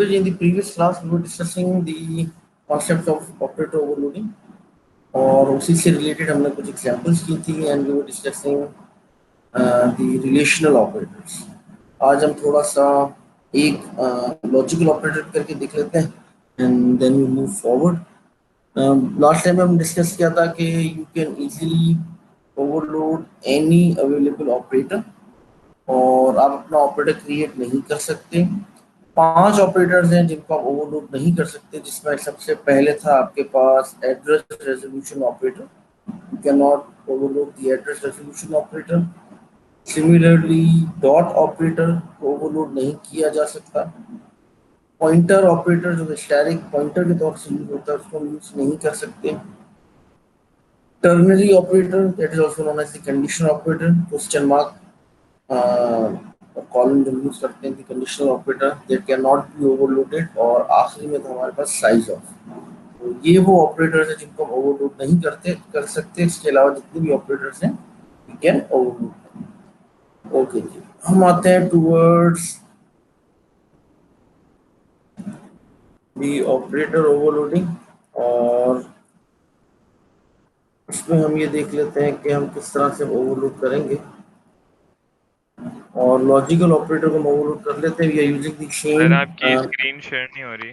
Okay, in the previous class we were discussing the concept of operator overloading और उसी से related हमने कुछ एग्जांपल्स की थी and we were discussing the relational operators. आज हम थोड़ा सा एक लॉजिकल ऑपरेटर करके देख लेते हैं and then we move forward. Last time हम डिस्कस किया था कि you can easily overload any available operator और आप अपना ऑपरेटर क्रिएट नहीं कर सकते। 5 ऑपरेटर्स हैं जिनको आप ओवरलोड नहीं कर सकते, जिसमें सबसे पहले था आपके पास address resolution operator. You can not overload the address resolution operator. Similarly dot operator को ओवरलोड नहीं किया जा सकता। पॉइंटर ऑपरेटर जो स्टैटिक पॉइंटर के तौर से यूज होता है उसको यूज नहीं कर सकते। Ternary operator that is also known as the condition operator, question mark colon जो यूज करते हैं conditional operator that can not be overloaded. और आखिरी में तो हमारे पास साइज ऑफ। तो ये वो ऑपरेटर्स हैं जिनको हम ओवरलोड नहीं कर सकते। इसके अलावा जितने भी ऑपरेटर्स हैं वी कैन ओवरलोड। ओके जी, हम आते हैं टूवर्ड्स दी ऑपरेटर ओवरलोडिंग और इसमें हम ये देख लेते हैं कि हम किस तरह से ओवरलोड करेंगे। और लॉजिकल ऑपरेटर को हम ओवरलोड कर लेते हैं we are using the sir same. आपकी स्क्रीन शेयर नहीं हो रही।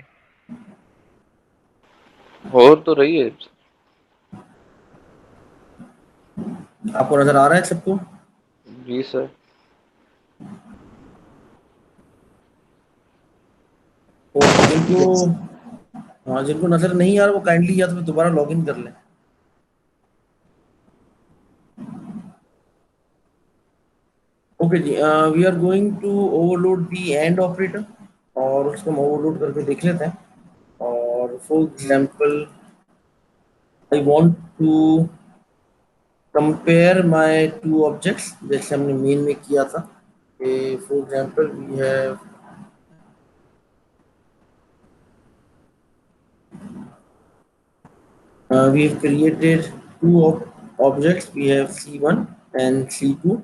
हो तो रही है। आपको नजर आ रहा है सबको? जी सर। और जिनको नजर नहीं आ रहा वो काइंडली या तो दोबारा लॉगिन कर लें। ओके जी, we are going to overload the and operator और उसको हम ओवरलोड करके देख लेते हैं। और for example I want to compare my two objects, जैसे हमने मेन में किया था। For example we have we have created two objects, we have C1 and C2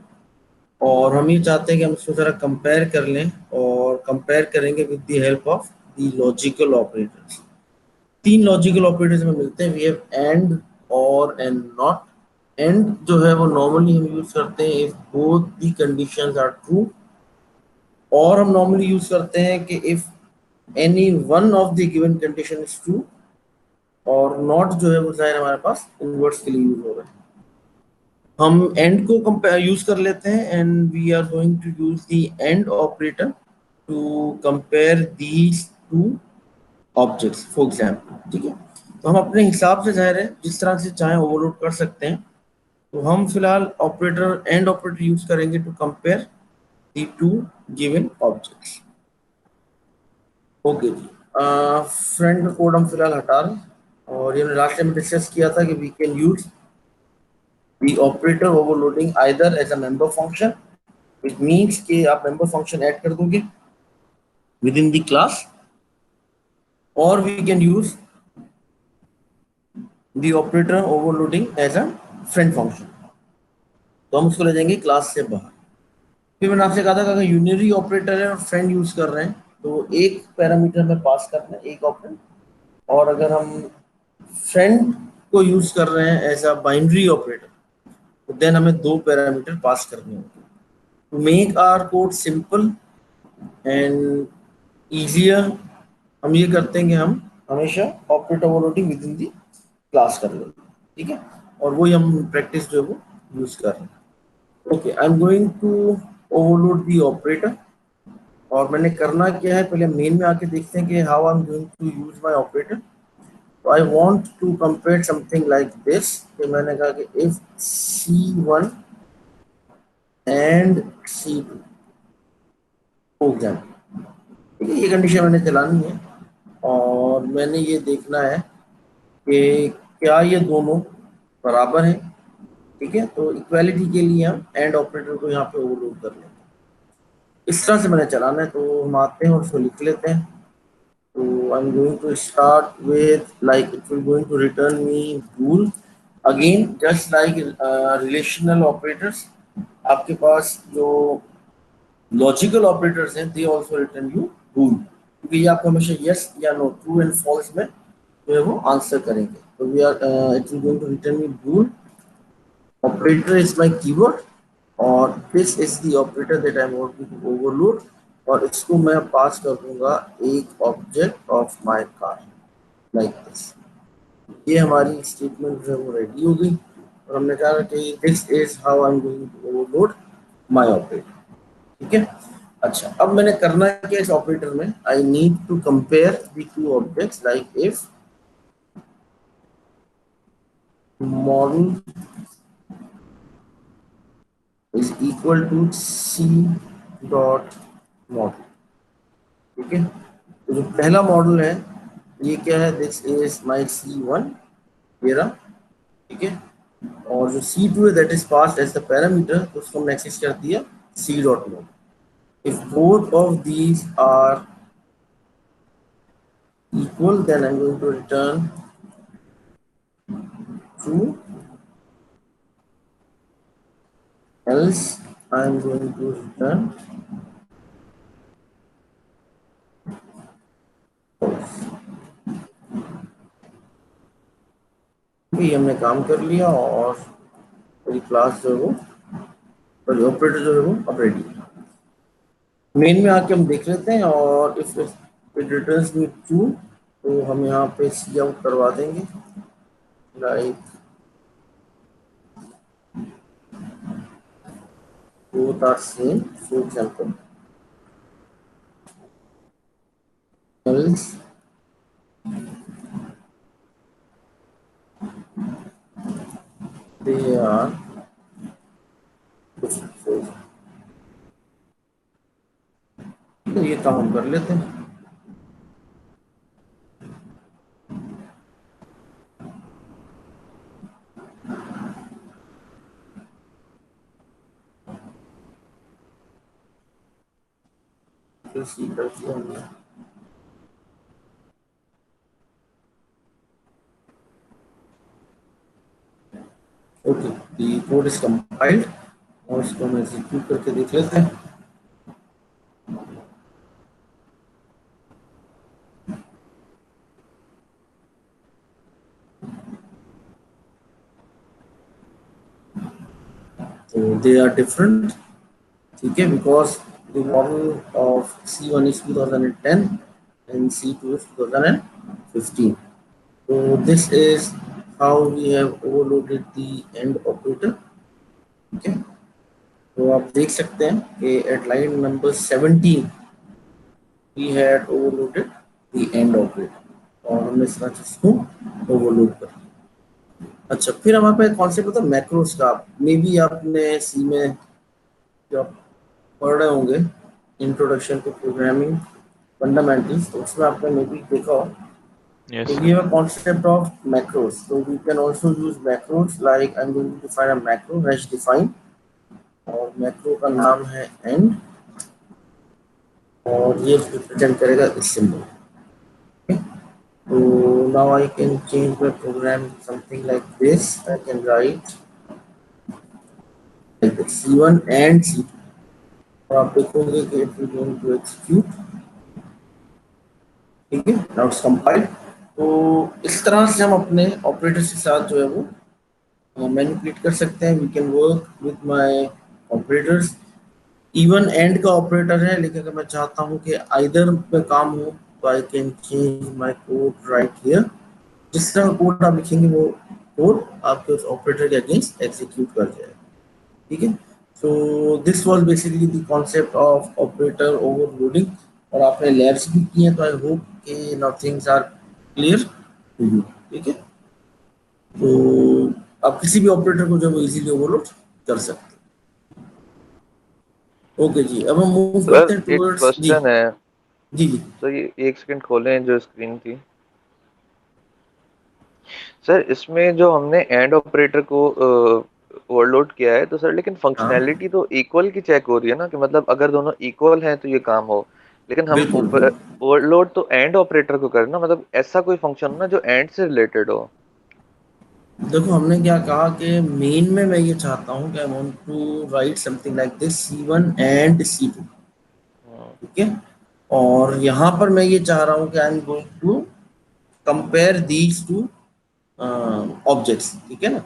और हम ये चाहते हैं कि हम इसको जरा कंपेयर कर लें और कंपेयर करेंगे with the help of the logical operators. 3 logical operators हमें मिलते हैं, we have and or and not. And जो है वो नॉर्मली हम यूज करते हैं if both the conditions are true, or हम नॉर्मली यूज करते हैं कि if any one of the given condition is true. और नॉट जो है वो जाहिर हमारे पास इनवर्स के लिए यूज हो रहा है। हम एंड को कंपेयर यूज कर लेते हैं and we are going to use the and operator to compare these two objects for example. ठीक है, तो हम अपने हिसाब से जाहिर है जिस तरह से चाहे ओवरलोड कर सकते हैं। तो हम फिलहाल ऑपरेटर एंड ऑपरेटर यूज करेंगे to compare the two given objects. Okay जी, फ्रेंड का कोड हम फिलहाल हटा रहे हैं। और ये हमने लास्ट टाइम डिस्कस किया था कि we can use the operator overloading either as a member function, which means कि आप member function add कर दोगे within the class, or we can use the operator overloading as a friend function। तो हम उसको ले जाएंगे क्लास से बाहर। फिर मैंने आपसे कहा था कि अगर यूनिरी ऑपरेटर है और फ्रेंड यूज कर रहे हैं तो एक पैरामीटर में पास करना है, एक ऑपरेंड। और अगर हम फ्रेंड को यूज कर रहे हैं एज अ बाइनरी ऑपरेटर तो देन हमें 2 पैरामीटर पास करने होंगे। To make our code simple and easier, हम ये करते हैं कि हम हमेशा operator overloading with in the class कर लेंगे। ठीक है, और वही हम प्रैक्टिस जो है वो यूज कर रहे हैं। Okay, I am going to overload the operator. और मैंने करना क्या है, पहले मेन में आके देखते हैं कि how I am going to use my operator. तो I want to compare something like this. तो मैंने कहा कि if C1 and C2 for example, ठीक है, ये कंडीशन मैंने चलानी है और मैंने ये देखना है कि क्या ये दोनों बराबर हैं। ठीक है, तो इक्वालिटी के लिए हम एंड ऑपरेटर को यहाँ पे ओवरलोड कर लेते हैं। इस तरह से मैंने चलाना है, तो हम आते हैं और उसको लिख लेते हैं। तो I am going to start with like it will going to return me bool again just like relational operators. आपके पास जो लॉजिकल ऑपरेटर्स हैं they also return you bool। क्योंकि ये आपको हमेशा यस या नो, ट्रू एंड फॉल्स में जो है वो आंसर करेंगे। तो we are it is going to return me bool, operator is my keyword, और this is the operator that I want to overload, और इसको मैं पास कर दूंगा एक object of my car like this. ये हमारी स्टेटमेंट जो है वो रेडी हो गई, और हमने कहा कि this is how I am going to overload my operator. ठीक है। अच्छा, अब मैंने करना है क्या इस ऑपरेटर में, I need to compare the two objects, like if model is equal to c dot model. ठीक है। तो जो पहला मॉडल है ये क्या है, दिस इज माई C1 मेरा। ठीक है। और जो C2 है that is passed as the parameter, तो उसको हमने एक्सेस कर दिया c dot model. If both of these are equal, then I'm going to return true, else I'm going to return false। भी हमने काम कर लिया, और मेरी क्लास जो है वो, सॉरी ऑपरेटर जो है वो अब रेडी है। मेन में आके हम देख लेते हैं, और if it returns me true, तो हम यहाँ पे सी आउट करवा देंगे, like both are same, for example else they are different। तो ये काम हम कर लेते हैं। फिर सी कर दिया हमने। Okay, the code is compiled, और इसको हम एग्जीक्यूट करके देख लेते हैं। तो दे आर डिफरेंट। ठीक है, because the model of C1 is 2010 and C2 is 2015। So this is how we have overloaded the end operator। ठीक है। तो आप देख सकते हैं कि at line number 17 we had overloaded the end operator, और हमने इस तरह से इसको ओवरलोड कर दिया। अच्छा, फिर हमारे पास कॉन्सेप्ट होता है मैक्रोस का। मे बी आपने सी में जो आप पढ़ रहे होंगे इंट्रोडक्शन टू प्रोग्रामिंग फंडामेंटल्स, तो उसमें आपने मे बी देखा हो। Yes, So sir. we have a concept of macros. So we can also use macros, like I'm going to define a macro hash define, और macro का नाम है end, और ये रिप्रेजेंट करेगा इस symbol. So now I can change my program something like this. I can write like this, C1 and C2, और आप देखोगे कि it is going to execute। ठीक है, now it's compiled। तो इस तरह से हम अपने ऑपरेटर्स के साथ जो है वो मैनिपुलेट कर सकते हैं। We can work with my operators. Even and का ऑपरेटर है, लेकिन अगर मैं चाहता हूँ कि आइदर पे काम हो, तो I can change my code right here. जिस तरह कोड आप लिखेंगे वो कोड आपके उस ऑपरेटर के अगेंस्ट एग्जीक्यूट कर जाएगा। ठीक है। So this was basically the concept of operator overloading, और आपने लैब्स भी किए हैं, तो आई होप कि now things are clear to you. ठीक है। तो आप किसी भी ऑपरेटर को जो है वो इजीली ओवरलोड कर सकते हैं। ओके जी, अब हम मूव करते सर हैं एक टूवर्ड्स जी। क्वेश्चन है। जी जी। सर ये एक सेकंड खोलें जो स्क्रीन थी। सर इसमें जो हमने एंड ऑपरेटर को ओवरलोड किया है, तो सर लेकिन हाँ, फंक्शनैलिटी तो इक्वल की चेक हो रही है ना, कि मतलब अगर दोनों इक्वल हैं तो ये काम हो। लेकिन हम बिल्कुल बिल्कुल। ओवरलोड तो एंड ऑपरेटर को करें ना, मतलब ऐसा कोई फंक्शन हो ना जो एंड से रिलेटेड हो। देखो, हमने क्या कहा कि मेन में मैं ये चाहता हूँ कि I want to write something like this C1 and C2। हाँ, ठीक है। और यहाँ पर मैं ये चाह रहा हूँ कि I am going to compare these two objects, ठीक है ना।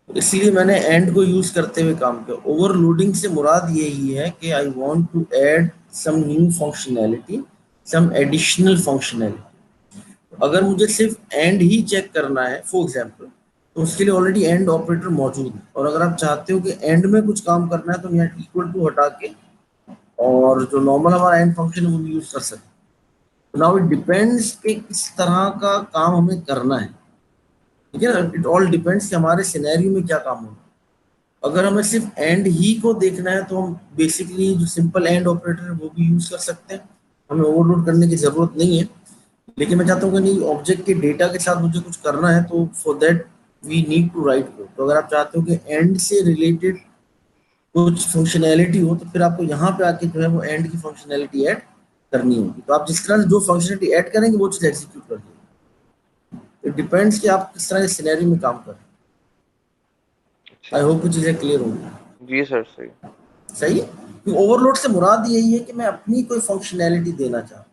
इसलिए मैंने एंड को यूज करते हुए काम किया। ओवरलोडिंग से मुराद यही है कि I want to add some new functionality, some additional functionality. अगर मुझे सिर्फ एंड ही चेक करना है फॉर एग्जांपल, तो उसके लिए ऑलरेडी एंड ऑपरेटर मौजूद है। और अगर आप चाहते हो कि एंड में कुछ काम करना है, तो यहाँ इक्वल टू हटा के और जो नॉर्मल हमारा एंड फंक्शन है वो भी यूज कर सकते हैं। नाउ इट डिपेंड्स कि किस तरह का काम हमें करना है, ठीक है ना। इट ऑल डिपेंड्स कि हमारे सिनेरियो में क्या काम होगा। अगर हमें सिर्फ एंड ही को देखना है, तो हम बेसिकली जो सिंपल एंड ऑपरेटर है वो भी यूज कर सकते हैं, हमें ओवरलोड करने की जरूरत नहीं है। लेकिन मैं चाहता हूँ कि नहीं, ऑब्जेक्ट के डेटा के साथ मुझे कुछ करना है, तो for that we need to write code. तो अगर आप चाहते हो कि एंड से रिलेटेड कुछ फंक्शनैलिटी हो, तो फिर आपको यहाँ पे आके जो है वो एंड की फंक्शनैलिटी ऐड करनी होगी। तो आप जिस तरह से जो फंक्शनैलिटी ऐड करेंगे वो चीज़ एग्जीक्यूट कर देंगे। इट डिपेंड्स कि आप किस तरह के सिनेरियो में काम कर रहे हैं। आई अच्छा। होप कि चीज़ें क्लियर होंगी। जी सर, सही। सही है, कि ओवरलोड से मुराद यही है कि मैं अपनी कोई फंक्शनैलिटी देना चाहता हूँ,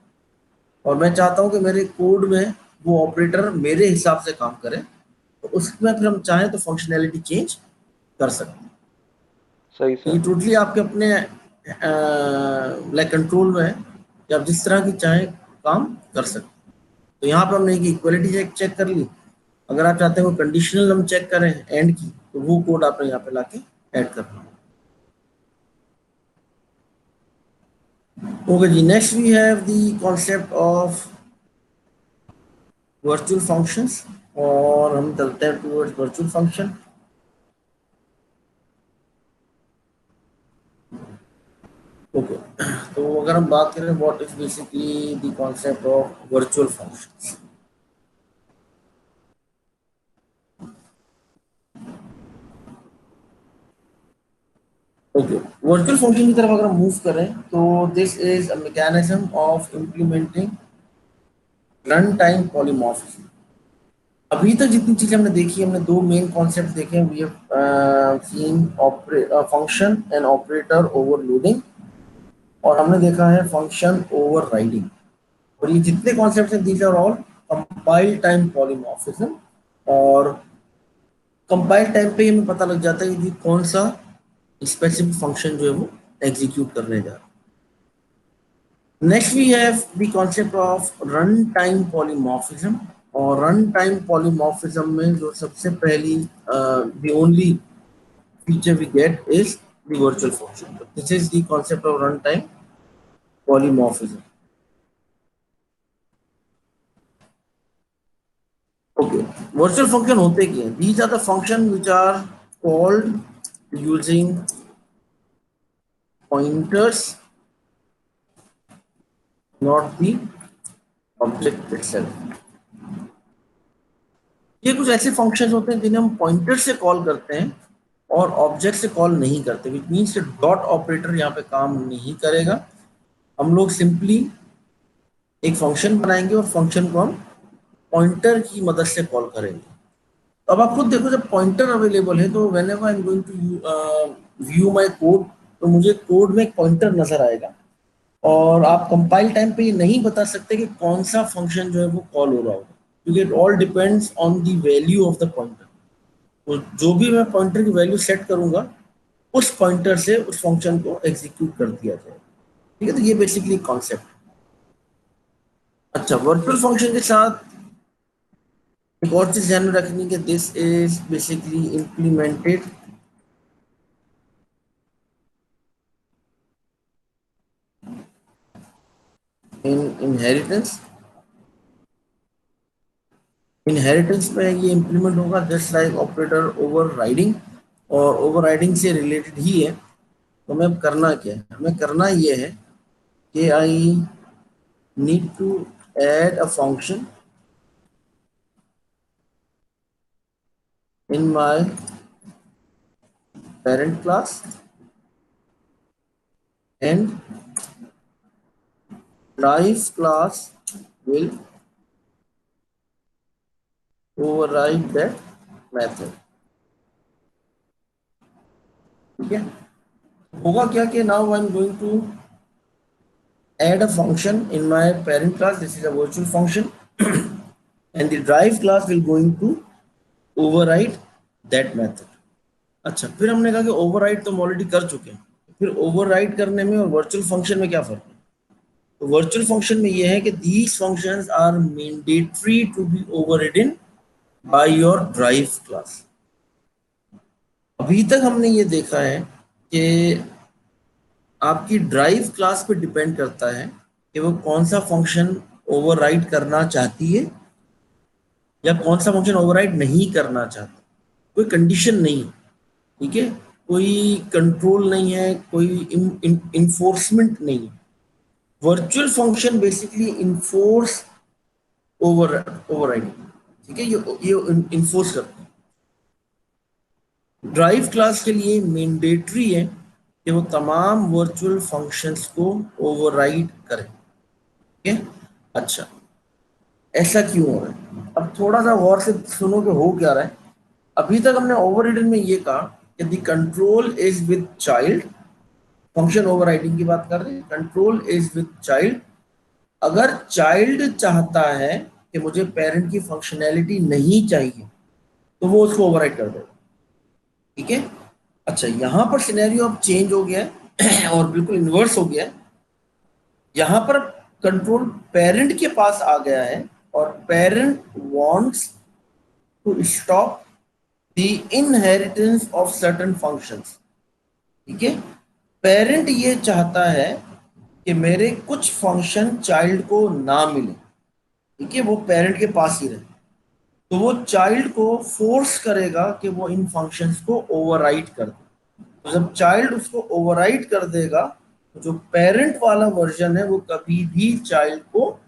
और मैं चाहता हूँ कि मेरे कोड में वो ऑपरेटर मेरे हिसाब से काम करे। तो उसमें फिर हम चाहें तो फंक्शनैलिटी चेंज कर सकते हैं। सही ये सर। टोटली आपके अपने लाइक कंट्रोल में है कि आप जिस तरह की चाहें काम कर सकते हैं। तो यहाँ पे हमने एक इक्वलिटी चेक चेक कर ली। अगर आप चाहते हैं कंडीशनल हम चेक करें एंड की, तो वो कोड आपने यहाँ पे लाके ऐड करना। ओके जी, next we have the concept of virtual functions, और हम चलते हैं टूवर्ड्स वर्चुअल फंक्शन। ओके, तो अगर हम बात करें what is basically the concept of virtual functions. Okay, virtual function की तरफ अगर हम मूव करें, तो this is a mechanism of implementing run time polymorphism. अभी तक जितनी चीजें हमने देखी, हमने दो मेन कॉन्सेप्ट देखे हैं। We have seen function and operator overloading, और हमने देखा है फंक्शन ओवरराइडिंग। और ये जितने कॉन्सेप्ट हैं, these are all compile time polymorphism. और कंपाइल टाइम पे ही हमें पता लग जाता है कि कौन सा स्पेसिफिक फंक्शन जो है वो एग्जीक्यूट करने जा रहा है। Next we have the concept of run time polymorphism. और रन टाइम पॉलीमॉर्फिज्म में जो सबसे पहली the only feature we get is the virtual function. So this is the concept of runtime polymorphism. Okay, virtual function होते क्या हैं? These are the functions which are called using pointers, not the object itself. ये कुछ ऐसे functions होते हैं जिन्हें हम पॉइंटर से कॉल करते हैं और ऑब्जेक्ट से कॉल नहीं करते, विच मीन्स डॉट ऑपरेटर यहाँ पे काम नहीं करेगा। हम लोग सिंपली एक फंक्शन बनाएंगे और फंक्शन को हम पॉइंटर की मदद से कॉल करेंगे। अब आप खुद देखो, जब पॉइंटर अवेलेबल है, तो whenever I am going to view my code, तो मुझे कोड में एक पॉइंटर नजर आएगा। और आप कंपाइल टाइम पे ये नहीं बता सकते कि कौन सा फंक्शन जो है वो कॉल हो रहा होगा, क्योंकि it all depends on the value of the pointer. तो जो भी मैं पॉइंटर की वैल्यू सेट करूंगा, उस पॉइंटर से उस फंक्शन को एग्जीक्यूट कर दिया जाएगा, ठीक है। तो ये बेसिकली कॉन्सेप्ट। अच्छा, वर्चुअल फंक्शन के साथ एक और चीज ध्यान में रखनी है कि this is basically implemented in inheritance. Inheritance में ये इंप्लीमेंट होगा जस्ट लाइक ऑपरेटर ओवरराइडिंग, और ओवरराइडिंग से रिलेटेड ही है। तो हमें अब करना क्या है? हमें करना ये है कि I need to add a function in my parent class, and derived class will override that method, ठीक है। होगा क्या कि now I am going to add a function in my parent class. This is a virtual function and the drive class will going to override that method. अच्छा, फिर हमने कहा कि ओवरराइड तो हम ऑलरेडी कर चुके हैं, फिर ओवरराइड करने में और वर्चुअल फंक्शन में क्या फर्क है? तो वर्चुअल फंक्शन में ये है कि these functions are mandatory to be overridden by your drive class. अभी तक हमने ये देखा है कि आपकी ड्राइव क्लास पे डिपेंड करता है कि वो कौन सा फंक्शन ओवरराइड करना चाहती है या कौन सा फंक्शन ओवरराइड नहीं करना चाहता। कोई कंडीशन नहीं है, ठीक है, कोई कंट्रोल नहीं है, कोई इन्फोर्समेंट नहीं है। Virtual function basically enforce overriding, ठीक है, ये इन्फोर्स करते हैं। ड्राइव क्लास के लिए मैंडेटरी है कि वो तमाम वर्चुअल फंक्शंस को ओवरराइड करें, ठीक है। अच्छा, ऐसा क्यों हो रहा है? अब थोड़ा सा गौर से सुनो कि हो क्या रहा है। अभी तक हमने ओवररिडन में ये कहा कि the control is with child, function overriding की बात कर रहे हैं, कंट्रोल इज विद चाइल्ड। अगर चाइल्ड चाहता है कि मुझे पेरेंट की फंक्शनैलिटी नहीं चाहिए तो वो उसको ओवरराइड कर देगा, ठीक है। अच्छा, यहां पर सिनेरियो अब चेंज हो गया है और बिल्कुल इन्वर्स हो गया है। यहां पर कंट्रोल पेरेंट के पास आ गया है और parent wants to stop the inheritance of certain functions, ठीक है। पेरेंट ये चाहता है कि मेरे कुछ फंक्शन चाइल्ड को ना मिले, ठीक है, वो पेरेंट के पास ही रहे। तो वो चाइल्ड को फोर्स करेगा कि वो इन फंक्शंस को ओवरराइड कर दे। तो जब चाइल्ड उसको ओवरराइड कर देगा तो जो पेरेंट वाला वर्जन है वो कभी भी चाइल्ड को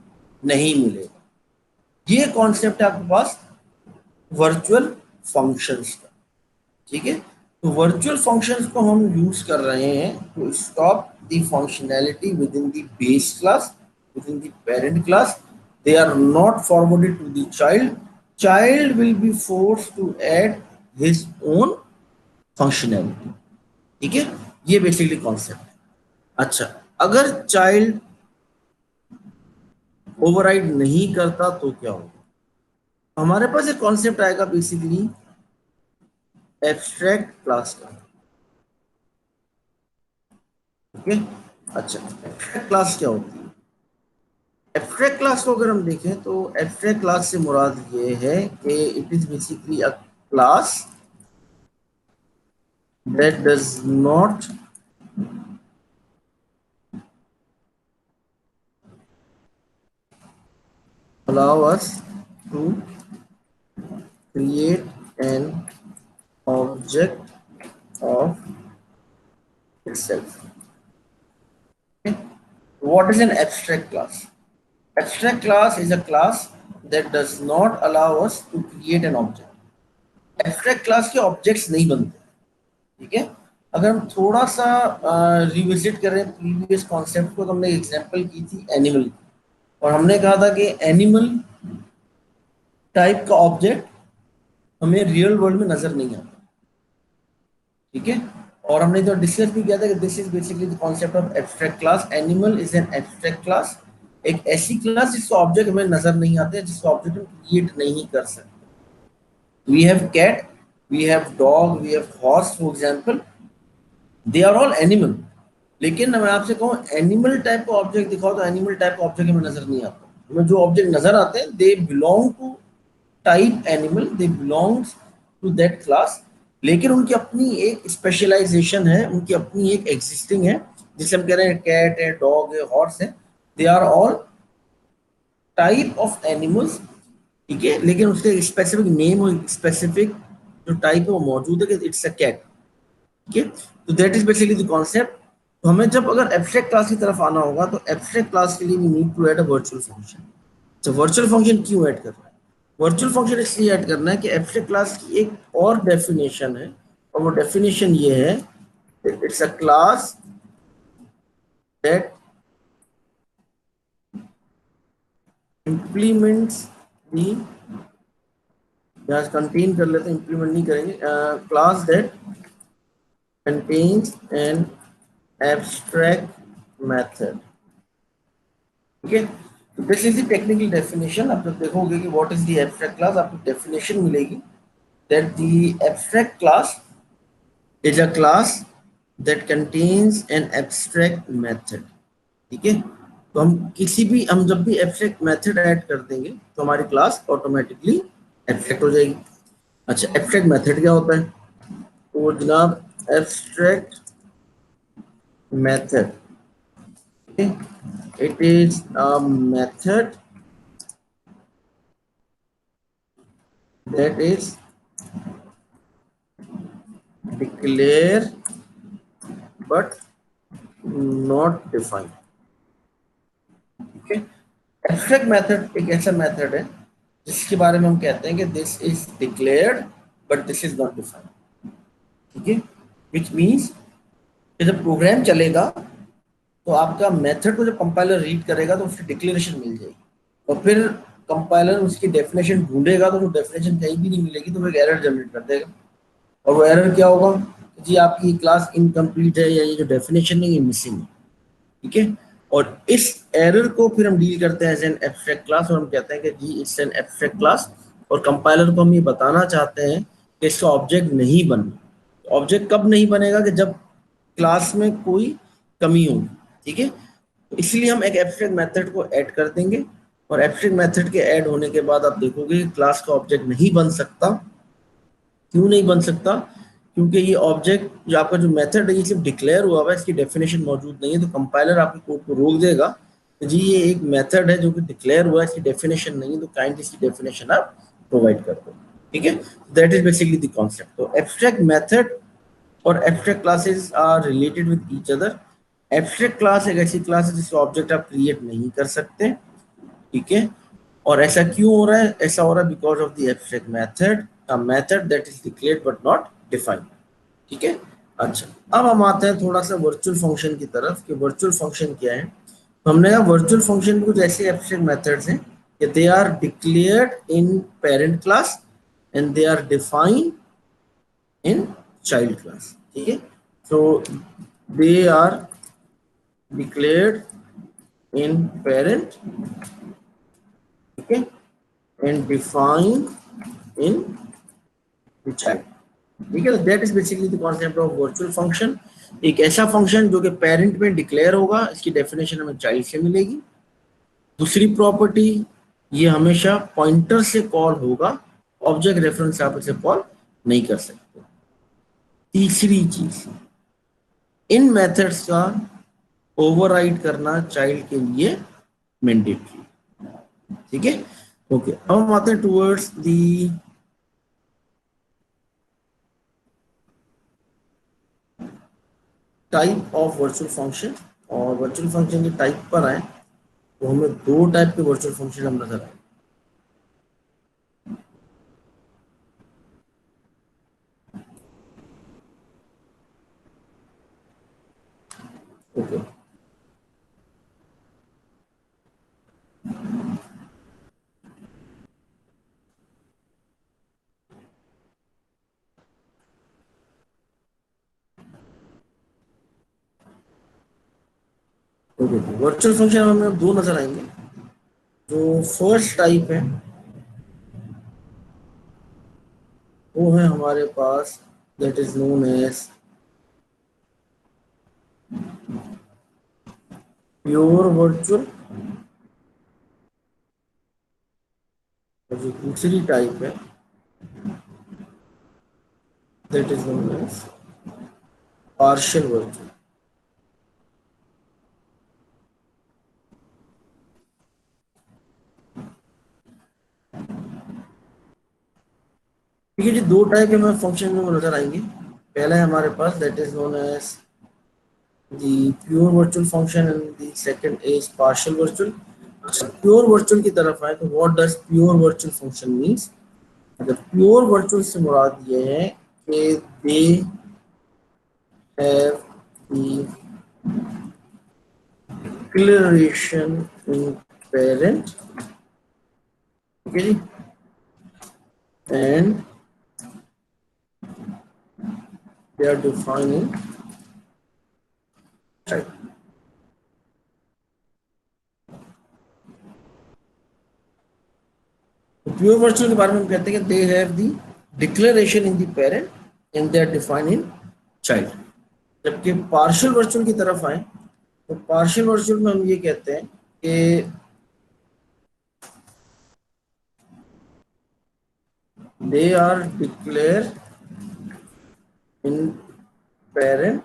नहीं मिलेगा। ये कॉन्सेप्ट है आपके पास वर्चुअल फंक्शंस का, ठीक है। तो वर्चुअल फंक्शंस को हम यूज कर रहे हैं to stop the functionality within the base class, within the parent class. They are not forwarded to the child. Child will be forced to add his own functionality, ठीक है। ये basically concept है। अच्छा, अगर child override नहीं करता तो क्या होगा? हमारे पास एक कॉन्सेप्ट आएगा बेसिकली एब्स्ट्रैक्ट क्लास का, ओके। अच्छा, एब्स्ट्रैक्ट क्लास क्या होती है? एब्स्ट्रैक्ट क्लास को अगर हम देखें तो एब्स्ट्रैक्ट क्लास से मुराद ये है कि it is basically a class that does not allow us to create an object of itself. Okay? What is an abstract class? Abstract class is a class that does not allow us to create an object. Abstract class के objects नहीं बनते, ठीक है। अगर हम थोड़ा सा revisit करें प्रीवियस कॉन्सेप्ट को तो हमने एग्जांपल की थी एनिमल की, और हमने कहा था कि एनिमल टाइप का ऑब्जेक्ट हमें रियल वर्ल्ड में नजर नहीं आता, ठीक है। और हमने तो डिस्कस भी किया था कि this is basically the concept of abstract class. Animal is an abstract class, एक ऐसी क्लास जिसका ऑब्जेक्ट हमें नजर नहीं आते, जिसका ऑब्जेक्ट हम क्रिएट नहीं कर सकते। We have cat, we have dog, we have horse for example, they are all animal. लेकिन मैं आपसे कहूँ एनिमल टाइप का ऑब्जेक्ट दिखाओ तो एनिमल टाइप का ऑब्जेक्ट हमें नजर नहीं आता। हमें जो ऑब्जेक्ट नजर आते हैं they belong to type animal, they belongs to that class, लेकिन उनकी अपनी एक स्पेशलाइजेशन है, उनकी अपनी एक एग्जिस्टिंग है, जिसे हम कह रहे हैं कैट है, डॉग है, हॉर्स है। They are all type of animals, ठीक है, लेकिन उसके स्पेसिफिक नेम और स्पेसिफिक जो टाइप है वो मौजूद है कि इट्स अ कैट, ठीक है। तो that is basically the concept. तो हमें जब अगर एब्स्ट्रैक्ट क्लास की तरफ आना होगा तो एब्स्ट्रैक्ट क्लास के लिए we need to add a virtual function. तो वर्चुअल फंक्शन क्यों ऐड करना है? वर्चुअल फंक्शन इसलिए ऐड करना है कि एब्स्ट्रैक्ट क्लास की एक और डेफिनेशन है, और वो डेफिनेशन ये है, it's a class that implements the, यहाँ कंटेन कर लेते हैं, इम्प्लीमेंट नहीं करेंगे, class that contains an abstract method, ठीक है, तो this is the technical definition. आप जब देखोगे कि what is the abstract class, आपको डेफिनेशन मिलेगी that the abstract class is a class that contains an abstract method. ठीक है, तो हम जब भी एब्स्ट्रैक्ट मेथड ऐड कर देंगे तो हमारी क्लास ऑटोमेटिकली एब्स्ट्रैक्ट हो जाएगी। अच्छा, एब्स्ट्रैक्ट मेथड क्या होता है? तो जनाब, abstract method, it is a method that is declare but not define। ठीक है, एब्स्ट्रैक्ट मेथड एक ऐसा मेथड है जिसके बारे में हम कहते हैं कि this is declared but this is not defined. ठीक है, विच मीन्स कि जब प्रोग्राम चलेगा तो आपका मेथड को जब कंपाइलर रीड करेगा तो उसकी डिक्लेरेशन मिल जाएगी, और फिर कंपाइलर उसकी डेफिनेशन ढूंढेगा तो वो डेफिनेशन कहीं भी नहीं मिलेगी तो वो एक एरर जनरेट कर देगा। और वो एरर क्या होगा? जी आपकी क्लास इनकम्प्लीट है या ये जो डेफिनेशन है ये मिसिंग है। ठीक है, और इस एरर को फिर हम डील करते हैं एज एन एब्स्ट्रैक्ट क्लास, और हम कहते हैं कि जी इट्स एन एब्स्ट्रैक्ट क्लास, और कंपाइलर को हम ये बताना चाहते हैं कि इसका ऑब्जेक्ट नहीं बना। ऑब्जेक्ट कब नहीं बनेगा? कि जब क्लास में कोई कमी होगी। ठीक है, तो इसलिए हम एक एब्स्ट्रैक्ट मेथड को ऐड कर देंगे, और एब्स्ट्रैक्ट मेथड के ऐड होने के बाद आप देखोगे क्लास का ऑब्जेक्ट नहीं बन सकता। क्यों नहीं बन सकता? क्योंकि ये ऑब्जेक्ट जो आपका जो मेथड है ये सिर्फ डिक्लेयर हुआ हुआ है, इसकी डेफिनेशन मौजूद नहीं है, तो कंपाइलर आपके कोड को रोक देगा कि जी ये एक मेथड है जो कि डिक्लेयर हुआ है, इसकी डेफिनेशन नहीं है, तो काइंड इसकी डेफिनेशन आप प्रोवाइड कर दो। ठीक है, that is basically the concept. तो एब्स्ट्रैक्ट मेथड और abstract classes are related with each other. Abstract class एक ऐसी क्लास है जिसका ऑब्जेक्ट आप क्रिएट नहीं कर सकते। ठीक है, और ऐसा क्यों हो रहा है? ऐसा हो रहा है because of the abstract method, a method that is declared but not defined. ठीक है, अच्छा, अब हम आते हैं थोड़ा सा वर्चुअल फंक्शन की तरफ कि वर्चुअल फंक्शन क्या है। तो हमने कहा वर्चुअल फंक्शन कुछ ऐसे एब्स्ट्रैक्ट मेथड्स हैं कि they are declared in parent class and they are defined in child class. ठीक है, so they are declared in parent, ठीक है, and defined in the child. ठीक है, that is basically the concept of virtual function. एक ऐसा function जो कि पेरेंट में डिक्लेयर होगा, इसकी डेफिनेशन हमें चाइल्ड से मिलेगी। दूसरी प्रॉपर्टी, ये हमेशा पॉइंटर से कॉल होगा, ऑब्जेक्ट रेफरेंस आप इसे कॉल नहीं कर सकते। तीसरी चीज, इन मेथड्स का ओवरराइड करना चाइल्ड के लिए मैंडेटरी। ठीक है, ओके, अब हम आते हैं towards the type of virtual function. और वर्चुअल फंक्शन के टाइप पर आए तो हमें दो टाइप के वर्चुअल फंक्शन हम नजर आए। ओके, ओके, वर्चुअल फंक्शन हमें दो नजर आएंगे। जो फर्स्ट टाइप है वो है हमारे पास that is known as pure virtual, और जो दूसरी टाइप है that is known as partial virtual. ठीक है जी, दो टाइप के हमें फंक्शन में नजर आएंगे। पहला है हमारे पास that is known as the pure virtual function and the second is partial virtual। अच्छा, प्योर वर्चुअल की तरफ आए तो what does pure virtual function means? मतलब प्योर वर्चुअल से मुराद ये है कि they have the declaration in parent, ठीक है जी, and they are defining child. Pure virtual के बारे में हम कहते हैं कि they have the declaration in the parent and they are defined in child. जबकि पार्शियल वर्चुअल की तरफ आए तो पार्शियल वर्चुअल में हम ये कहते हैं कि they are declared in parent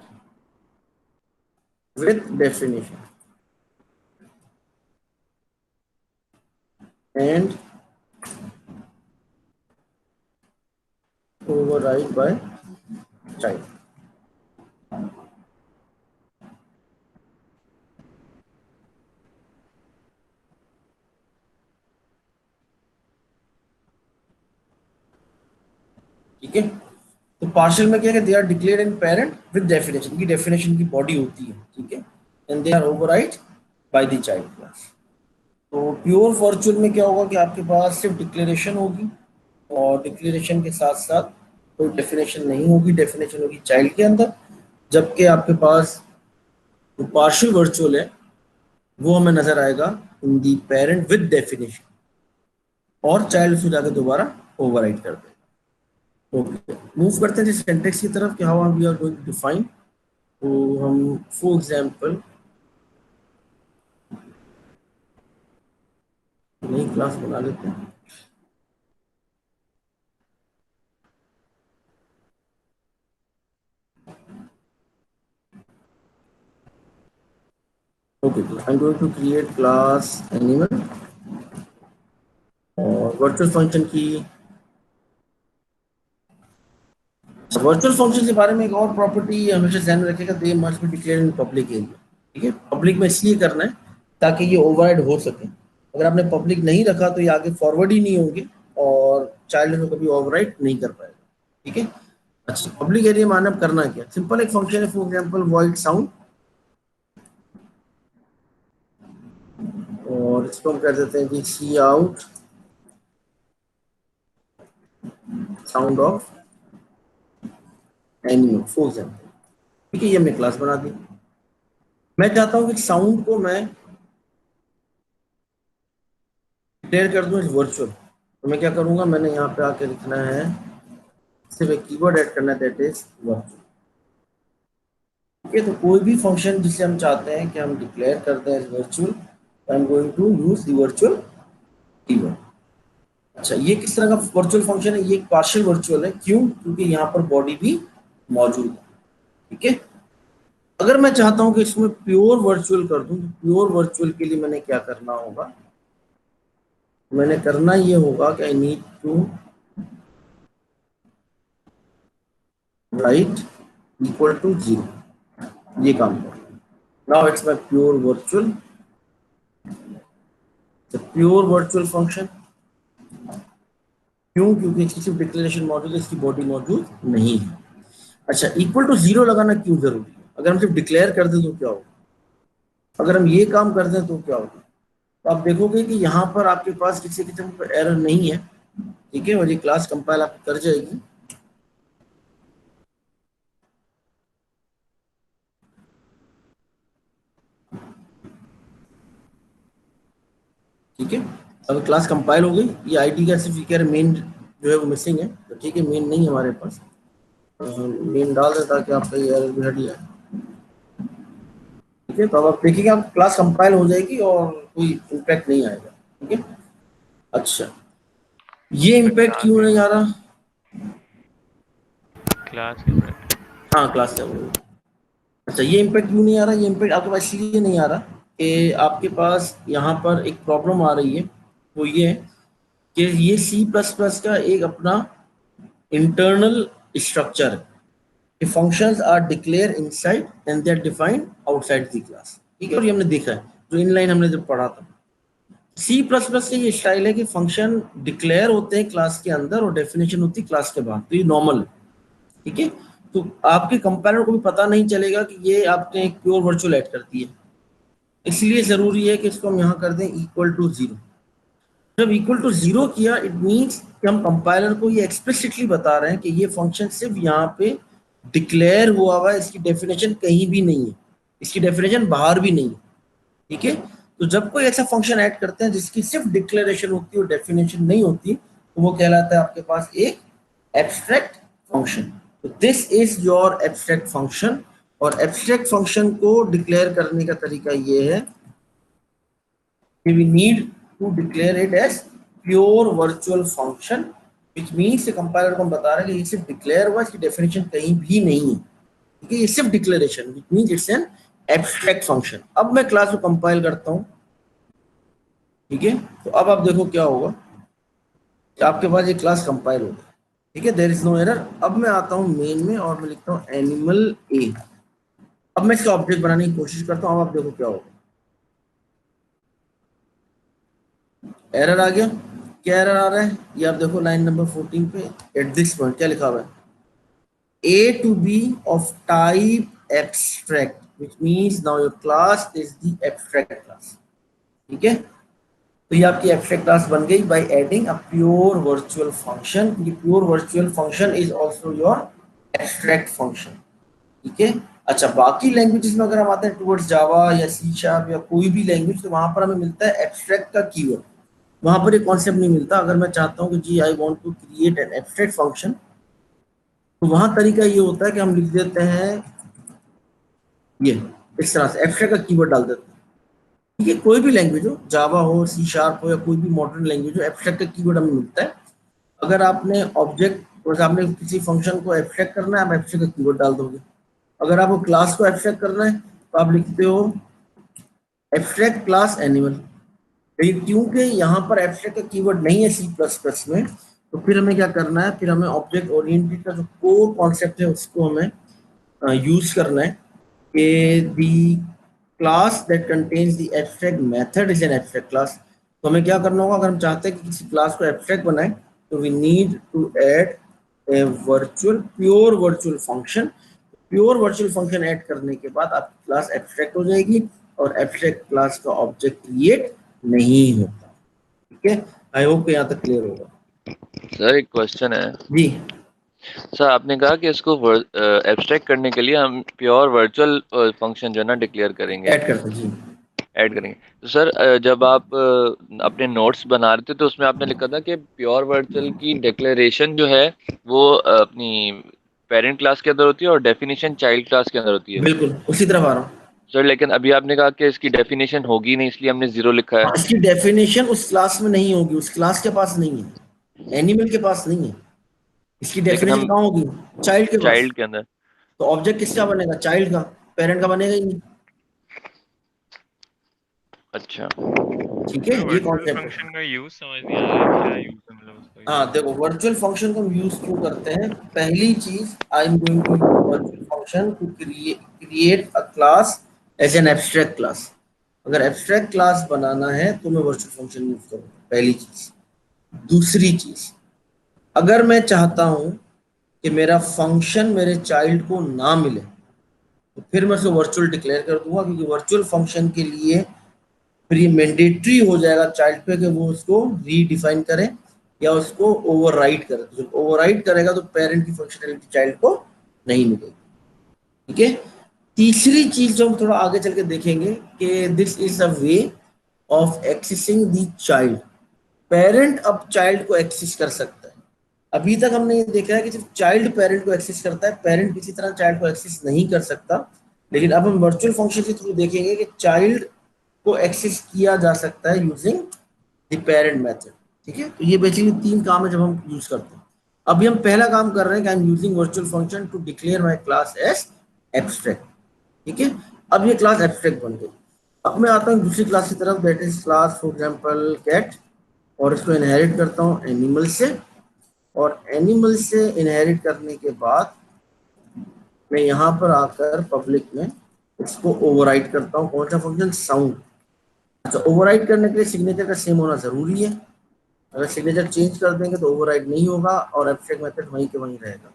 with definition and override by child। ठीक है, तो पार्शियल में क्या है, they are declared in parent with definition, की डेफिनेशन की बॉडी होती है, ठीक है, and they are override by the child class. तो प्योर वर्चुअल में क्या होगा कि आपके पास सिर्फ डिक्लेरेशन होगी और डिक्लेरेशन के साथ साथ कोई डेफिनेशन नहीं होगी, डेफिनेशन होगी चाइल्ड के अंदर। जबकि आपके पास जो पार्शियल वर्चुअल है वो हमें नजर आएगा इन दी पेरेंट विद डेफिनेशन, और चाइल्ड उसको जाकर दोबारा ओवरराइड कर देगा। ओके, मूव करते हैं सिंटेक्स की तरफ कि how we are going to define. तो हम फॉर एग्जांपल नई क्लास बना लेते हैं। Okay, I am going to create class animal और वर्चुअल फंक्शन की। वर्चुअल फंक्शन के बारे में एक और प्रॉपर्टी हमेशा ध्यान में रखेगा, they must be declared in public area. ठीक है, पब्लिक में इसलिए करना है ताकि ये ओवरराइड हो सके। अगर आपने पब्लिक नहीं रखा तो ये आगे फॉरवर्ड ही नहीं होंगे और चाइल्ड को कभी ओवरराइड नहीं कर पाएगा। ठीक है, अच्छा, पब्लिक एरिया में आना करना क्या, सिंपल एक फंक्शन है, फॉर एग्जांपल वॉइड साउंड, और इसको हम कर देते हैं कि see out sound of animal for example. ठीक है, ये हमने क्लास बना दी। मैं चाहता हूं कि साउंड को मैं डिक्लेयर कर दूं इस वर्चुअल, तो मैं क्या करूंगा, मैंने यहाँ पे आके लिखना है, सिर्फ एक कीवर्ड ऐड करना है, दैट इज वर्चुअल। ठीक है, तो कोई भी फंक्शन जिसे हम चाहते हैं कि हम डिक्लेयर करते हैं इस virtual, I am going to use the virtual keyword. अच्छा, ये किस तरह का वर्चुअल फंक्शन है, ये एक पार्शियल वर्चुअल है। क्यों? क्योंकि यहाँ पर बॉडी भी मौजूद है। ठीक है, अगर मैं चाहता हूं कि इसमें प्योर वर्चुअल कर दूं, तो प्योर वर्चुअल के लिए मैंने क्या करना होगा, मैंने करना ये होगा कि I need to write equal to 0, ये काम करो। Now it's my pure virtual, pure virtual function. क्यों? क्योंकि इसकी सिर्फ डिक्लेरेशन मौजूद है, इसकी बॉडी मौजूद नहीं है। अच्छा, इक्वल टू 0 लगाना क्यों जरूरी है? अगर हम सिर्फ डिक्लेयर कर दें तो क्या होगा, अगर हम ये काम कर दें तो क्या होगा, तो आप देखोगे कि यहाँ पर आपके पास किसी किस्म का एरर नहीं है। ठीक है, और ये क्लास कंपाइल आपकी कर जाएगी। ठीक है, अब क्लास कंपाइल हो गई। ये आईडी का सिर्फ कह रहे मेन जो है वो मिसिंग है, तो ठीक है, मेन नहीं है हमारे पास, मेन डाल दें ताकि आपका ये एरर भी हट जाए। ठीक है, तो अब आप देखिएगा आप क्लास कंपाइल हो जाएगी और कोई इम्पैक्ट नहीं आएगा। ठीक है, अच्छा, ये इम्पैक्ट क्यों नहीं आ रहा, क्लास इम्पैक्ट, हाँ क्लास का। अच्छा, ये इम्पैक्ट क्यों नहीं आ रहा, ये इम्पैक्ट आपके पास इसलिए नहीं आ रहा कि आपके पास यहाँ पर एक प्रॉब्लम आ रही है, वो ये है कि ये सी प्लस प्लस का एक अपना इंटरनल स्ट्रक्चर है कि functions are declare inside and they are defined outside the class. ठीक है, और ये हमने देखा है, जो इनलाइन हमने जब पढ़ा था। सी प्लस प्लस का ये स्टाइल है कि फंक्शन डिक्लेयर होते हैं क्लास के अंदर और डेफिनेशन होती है क्लास के बाहर, तो ये नॉर्मल है। ठीक है, तो आपके कंपाइलर को भी पता नहीं चलेगा कि ये आपने एक प्योर वर्चुअल ऐड कर दी है, इसलिए जरूरी है कि इसको हम यहाँ कर दें इक्वल टू 0। जब इक्वल टू 0 किया, इट मीन्स कि हम कंपाइलर को ये एक्सप्लिसिटली बता रहे हैं कि ये फंक्शन सिर्फ यहाँ पे डिक्लेयर हुआ हुआ है, इसकी डेफिनेशन कहीं भी नहीं है, इसकी डेफिनेशन बाहर भी नहीं है। ठीक है, तो जब कोई ऐसा फंक्शन ऐड करते हैं जिसकी सिर्फ डिक्लेरेशन होती है और डेफिनेशन नहीं होती, तो वो कहलाता है आपके पास एक एब्स्ट्रैक्ट फंक्शन। तो this is your abstract function. और एब्स्ट्रैक्ट फंक्शन को डिक्लेयर करने का तरीका ये है कि we need to declare it as pure virtual function, which means compiler को हम बता रहे हैं कि ये सिर्फ डिक्लेयर हुआ, इसकी डेफिनेशन कहीं भी नहीं है, ठीक है, ये सिर्फ declaration, which means it's an abstract function। अब मैं क्लास को कंपाइल करता हूँ, ठीक है, तो अब आप देखो क्या होगा कि आपके पास ये क्लास कंपाइल होगा, ठीक है, देयर इज नो एरर। अब मैं आता हूँ मेन में और मैं लिखता हूँ एनिमल ए। अब मैं इसका ऑब्जेक्ट बनाने की कोशिश करता हूँ, अब आप देखो क्या होगा, एरर आ गया। क्या एरर आ रहा है ये आप देखो लाइन नंबर 14 पे, एट दिस पॉइंट क्या लिखा हुआ है, A to be of type abstract, which means now your class is the abstract class, ठीक है। तो ये आपकी एब्स्ट्रैक्ट क्लास बन गई by adding a pure virtual function. ये pure virtual function is also your abstract function, ठीक है। अच्छा, बाकी लैंग्वेजेस में अगर हम आते हैं टुवर्ड्स जावा या सी शार्प या कोई भी लैंग्वेज, तो वहां पर हमें मिलता है एब्स्ट्रैक्ट का कीवर्ड, वहां पर ये कॉन्सेप्ट नहीं मिलता। अगर मैं चाहता हूँ कि जी I want to create an abstract function, तो वहां तरीका ये होता है कि हम लिख देते हैं ये इस तरह से, एब्स्ट्रैक्ट का कीवर्ड डाल देते हैं, ठीक है। कोई भी लैंग्वेज हो, जावा हो, सी शार्प हो या कोई भी मॉडर्न लैंग्वेज हो, एब्स्ट्रैक्ट का कीवर्ड हमें मिलता है। अगर आपने ऑब्जेक्ट और आपने किसी फंक्शन को एब्स्ट्रैक्ट करना है, आप एब्स्ट्रैक्ट का कीवर्ड डाल दोगे। अगर आपको क्लास को एब्स्ट्रैक्ट करना है, तो आप लिखते हो एब्स्ट्रैक्ट क्लास एनिमल। लेकिन क्योंकि यहाँ पर एब्स्ट्रैक्ट का कीवर्ड नहीं है सी प्लस प्लस में, तो फिर हमें क्या करना है, फिर हमें ऑब्जेक्ट ओरिएंटेड का जो कोर कॉन्सेप्ट है उसको हमें यूज करना है कि the class that contains the abstract method is an abstract class. तो हमें क्या करना होगा, अगर हम चाहते हैं कि किसी क्लास को एब्स्ट्रैक्ट बनाए, तो we need to add a virtual pure virtual function. Pure virtual function add करने के बाद आपकी क्लास एब्स्ट्रैक्ट हो जाएगी और एब्स्ट्रैक्ट क्लास का ऑब्जेक्ट क्रिएट नहीं होता, ठीक है। आई होप यहाँ तक क्लियर होगा। सर एक क्वेश्चन है। जी सर आपने कहा कि इसको एब्स्ट्रैक्ट करने के लिए हम प्योर वर्चुअल फंक्शन जो है ना डिक्लेयर करेंगे, ऐड करते हैं, जी ऐड करेंगे। तो सर जब आप अपने नोट्स बना रहे थे तो उसमें आपने लिखा था कि प्योर वर्चुअल की डिक्लेरेशन जो है वो अपनी पेरेंट क्लास के अंदर होती है और डेफिनेशन चाइल्ड क्लास के अंदर होती है। बिल्कुल उसी तरफ आ रहा हूँ। सर लेकिन अभी आपने कहा कि इसकी डेफिनेशन होगी नहीं, इसलिए हमने जीरो लिखा है। हाँ, इसकी डेफिनेशन उस क्लास में नहीं होगी, उस क्लास के पास नहीं है, एनिमल के पास नहीं है। इसकी लेकिन डेफिनेशन हम कहाँ होगी, चाइल्ड के पास। चाइल्ड के अंदर। तो ऑब्जेक्ट किसका बनेगा, चाइल्ड का, पेरेंट का बनेगा ही नहीं, अच्छा। ठीक है, ये वर्चुअल कॉन्सेप्ट है। फंक्शन का यूज समझ नहीं आ रहा है, क्या यूज है मतलब उसका हाँ देखो, वर्चुअल फंक्शन को हम यूज क्यों करते हैं, पहली चीज, I am going to use virtual function to create a class as an abstract class. अगर एब्स्ट्रैक्ट क्लास बनाना है तो मैं वर्चुअल फंक्शन यूज करूँगा, पहली चीज। दूसरी चीज, अगर मैं चाहता हूं कि मेरा फंक्शन मेरे चाइल्ड को ना मिले, तो फिर मैं उसको वर्चुअल डिक्लेयर कर दूंगा, क्योंकि वर्चुअल फंक्शन के लिए फिर ये मैंडेटरी हो जाएगा चाइल्ड पे कि वो उसको रीडिफाइन करे या उसको ओवरराइड करे। तो जब ओवरराइड करेगा तो पेरेंट की फंक्शनैलिटी चाइल्ड को नहीं मिलेगी, ठीक है। तीसरी चीज जो हम थोड़ा आगे चल के देखेंगे कि this is a way of accessing the child. Parent अब चाइल्ड को एक्सेस कर सकता है। अभी तक हमने ये देखा है कि सिर्फ चाइल्ड पेरेंट को एक्सेस करता है, पेरेंट किसी तरह चाइल्ड को एक्सेस नहीं कर सकता। लेकिन अब हम वर्चुअल फंक्शन के थ्रू देखेंगे कि चाइल्ड को एक्सेस किया जा सकता है यूजिंग द पेरेंट मेथड, ठीक है। तो ये बेसिकली तीन काम है जब हम यूज करते हैं। अभी हम पहला काम कर रहे हैं कि I am using virtual function to declare my class as abstract, ठीक है। अब ये क्लास एब्स्ट्रैक्ट बन गई। अब मैं आता हूँ दूसरी क्लास की तरफ, that is class for example cat, और इसको इनहेरिट करता हूँ एनिमल से। और एनिमल से इनहेरिट करने के बाद मैं यहाँ पर आकर पब्लिक में इसको ओवरराइड करता हूँ, कौन सा फंक्शन, साउंड। अच्छा, ओवरराइड करने के लिए सिग्नेचर का सेम होना जरूरी है। अगर सिग्नेचर चेंज कर देंगे तो ओवरराइड नहीं होगा और एब्स्ट्रैक्ट मेथड वहीं के वहीं रहेगा।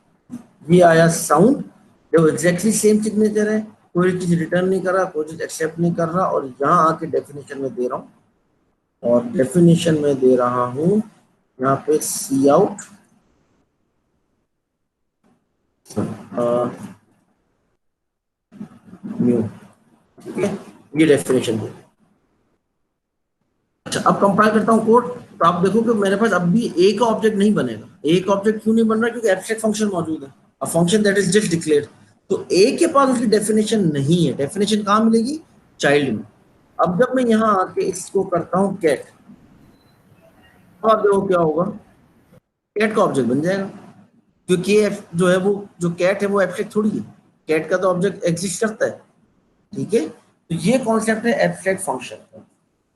ये आया साउंड, जो एग्जैक्टली सेम सिग्नेचर है, कोई चीज रिटर्न नहीं कर रहा, कोई चीज एक्सेप्ट नहीं कर रहा, और यहाँ आके डेफिनेशन में दे रहा हूँ, और डेफिनेशन में दे रहा हूँ यहाँ पे सी आउट न्यू, ठीक है। ये डेफिनेशन दे, अच्छा, अब कंपाइल करता हूँ कोड, तो आप देखो कि मेरे पास अब भी ए का ऑब्जेक्ट नहीं बनेगा। ए का ऑब्जेक्ट क्यों नहीं बन रहा? क्योंकि एब्स्ट्रैक्ट फंक्शन मौजूद है, a function that is just declared. तो ए के पास उसकी डेफिनेशन नहीं है। डेफिनेशन कहाँ मिलेगी? चाइल्ड में। अब जब मैं यहाँ आके इसको करता हूँ कैट, तो आप देखो क्या होगा, कैट का ऑब्जेक्ट बन जाएगा, क्योंकि जो है वो जो कैट है वो एब्स्ट्रैक्ट थोड़ी है, कैट का तो ऑब्जेक्ट एग्जिस्ट करता है। ठीक है, तो ये कॉन्सेप्ट है एब्स्ट्रैक्ट फंक्शन का।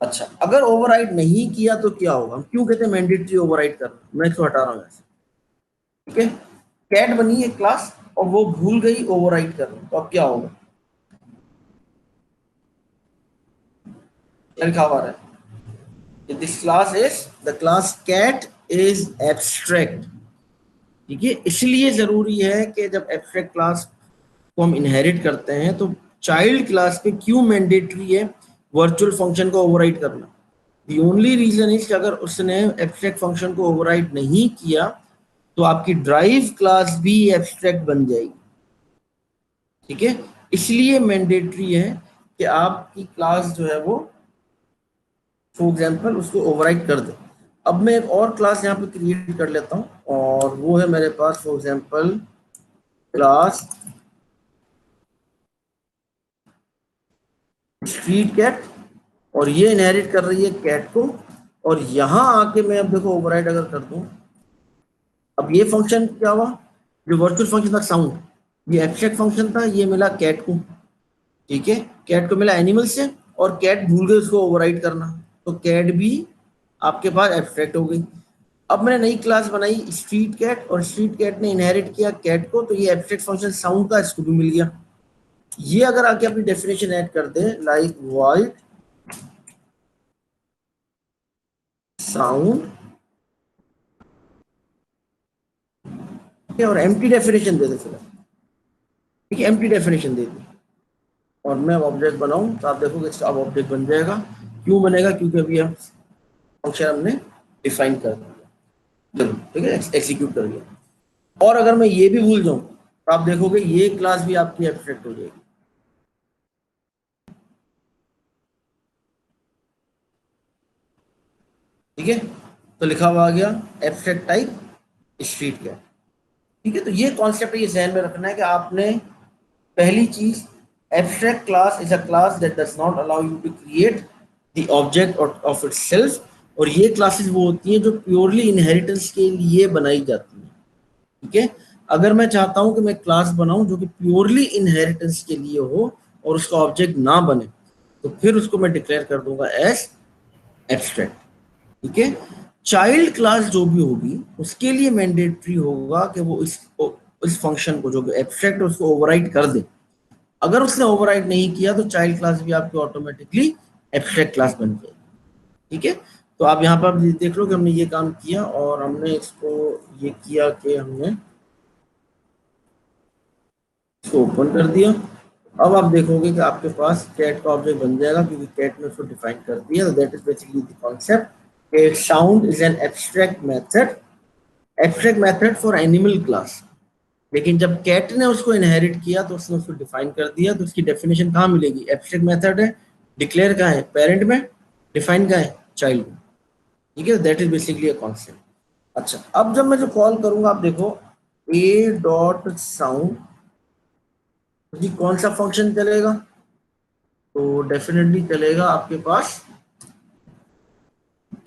अच्छा, अगर ओवरराइड नहीं किया तो क्या होगा? हम क्यों कहते हैं मैंडेटरी ओवरराइड करना? मैं इसको हटा रहा हूँ ऐसे। ठीक है, कैट बनी है क्लास और वो भूल गई ओवरराइड करना, तो अब क्या होगा? क्या लिखा हुआ है? This class is the class cat is abstract. ठीक है, इसलिए जरूरी है कि जब एब्स्ट्रैक्ट क्लास को हम इनहेरिट करते हैं तो चाइल्ड क्लास पे क्यों मैंडेटरी है वर्चुअल फंक्शन को ओवरराइड करना? दी ओनली रीजन इज कि अगर उसने एब्स्ट्रैक्ट फंक्शन को ओवरराइड नहीं किया तो आपकी ड्राइव क्लास भी एब्स्ट्रैक्ट बन जाएगी। ठीक है, इसलिए मैंडेटरी है कि आपकी क्लास जो है वो फॉर एग्जांपल उसको ओवरराइड कर दे। अब मैं एक और क्लास यहाँ पे क्रिएट कर लेता हूँ और वो है मेरे पास for example class street cat, और ये इनहेरिट कर रही है कैट को। और यहाँ आके मैं अब देखो ओवरराइड अगर कर दूं, अब ये फंक्शन क्या हुआ? जो वर्चुअल फंक्शन था साउंड, ये एब्स्ट्रैक्ट फंक्शन था, ये मिला कैट को। ठीक है, कैट को मिला एनिमल से, और कैट भूल गई उसको ओवरराइड करना, तो कैट भी आपके पास एब्स्ट्रैक्ट हो गई। अब मैंने नई क्लास बनाई स्ट्रीट कैट, और स्ट्रीट कैट ने इनहेरिट किया कैट को, तो ये एब्स्ट्रैक्ट फंक्शन साउंड का इसको भी मिल गया। ये अगर आके अपनी डेफिनेशन ऐड कर दे लाइक वाइड साउंड और एम्प्टी डेफिनेशन दे दे फिर। ठीक है, एम्प्टी डेफिनेशन दे दी और मैं ऑब्जेक्ट बनाऊं, तो आप देखोगे अब ऑब्जेक्ट बन जाएगा। क्यों बनेगा? क्योंकि अभी हम फंक्शन हमने डिफाइन कर दिया। ठीक है, एग्जीक्यूट कर दिया। और अगर मैं ये भी भूल जाऊं तो आप देखोगे ये क्लास भी आपकी एब्स्ट्रैक्ट हो जाएगी। ठीक है, तो लिखा हुआ आ गया एब्स्ट्रैक्ट टाइप स्ट्रीट कैट। ठीक है, तो ये कॉन्सेप्ट ये ध्यान में रखना है कि आपने पहली चीज, abstract class is a class that does not allow you to create the object of itself. और ये क्लासेस वो होती हैं जो प्योरली इनहेरिटेंस के लिए बनाई जाती हैं। ठीक है, अगर मैं चाहता हूं कि मैं क्लास बनाऊं जो कि प्योरली इनहेरिटेंस के लिए हो और उसका ऑब्जेक्ट ना बने, तो फिर उसको मैं डिक्लेयर कर दूंगा एज एब्स्ट्रैक्ट। ठीक है, चाइल्ड क्लास जो भी होगी उसके लिए मैंडेटरी होगा कि वो इस फंक्शन को जो एब्स्ट्रैक्ट है उसको ओवरराइड कर दे। अगर उसने ओवरराइड नहीं किया तो चाइल्ड क्लास भी आपकी ऑटोमेटिकली एब्स्ट्रैक्ट क्लास बन जाएगी। ठीक है, तो आप यहाँ पर देख लो कि हमने ये काम किया और हमने इसको ये किया कि हमने इसको ओपन कर दिया। अब आप देखोगे कि आपके पास कैट का ऑब्जेक्ट बन जाएगा क्योंकि कैट ने उसको डिफाइन कर दिया। That is basically the concept. Sound is an abstract method for animal class. लेकिन जब कैट ने उसको इनहेरिट किया तो उसने उसको डिफाइन कर दिया, तो उसकी डेफिनेशन कहाँ मिलेगी? एब्स्ट्रैक्ट मेथड है, डिक्लेयर कहाँ है? पेरेंट में। डिफाइन कहाँ है? चाइल्ड में। ठीक है, that is basically a concept. अच्छा, अब जब मैं जो कॉल करूंगा आप देखो ए डॉट साउंड, जी कौन सा फंक्शन चलेगा? तो डेफिनेटली चलेगा आपके पास